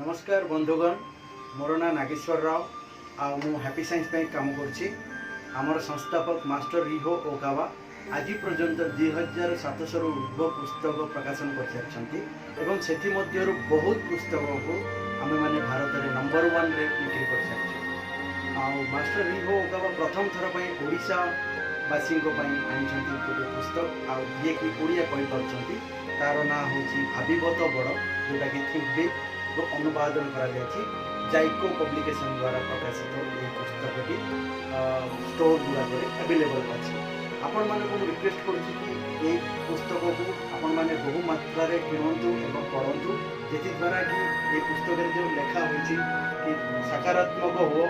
नमस्कार बंधुगण, मोर ना नागेश्वर राव मु हैप्पी साइंस बैंक काम करछि। आमर संस्थापक मास्टर रिहो ओकावा आज पर्यंत 2700 ऊर्ध्व पुस्तक प्रकाशन कर सारी एवं से बहुत पुस्तक को आम मैंने भारत में नंबर 1 रे बिक्री कर सारी। मास्टर रिहो ओकावा प्रथम थर पर ओडिशावासी आनी गोटे पुस्तक आए कि ओडिया कहीपी तार ना हूँ भाविबत बड़ जोटा कि थिंक बिग अनुवादन जाइको पब्लिकेशन द्वारा प्रकाशित ये पुस्तकटी स्टोर गुड़ाक अवेलेबल अच्छे। आपण मानक रिक्वेस्ट करुँच कि ये पुस्तक को आपण मैंने बहु मात्रा किणु एवं पढ़ु द्वारा कि ये पुस्तक जो लेखा हो कि सकारात्मक हो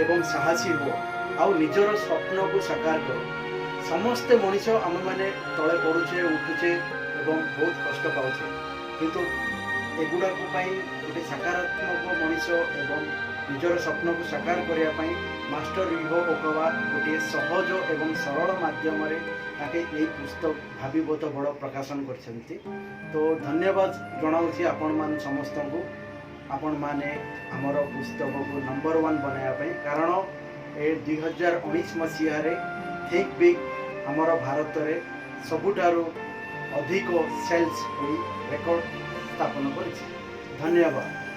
एवं साहसी हो आउ निजर स्वप्न को साकार करो। समस्ते मनीष आम मैंने तले पड़ुचे उठुचे एवं बहुत कष्ट पाचे किंतु एगुड़ाक गोटे सकारात्मक मनीष एवं निजर स्वप्न को साकार करने मास्टर रिहो ओकावा गोटे सहज एवं सरल माध्यम ये पुस्तक भाविबत बड़ प्रकाशन कर। तो धन्यवाद जनाऊँगी आपण मान समस्त को आपण मैंने आमर पुस्तक को नंबर 1 बनायापी कारण ए 2019 मसीह थिंक बिग आमर भारत में सबुठारु अधिक सेल्स रेकर्ड स्थापन कर। धन्यवाद।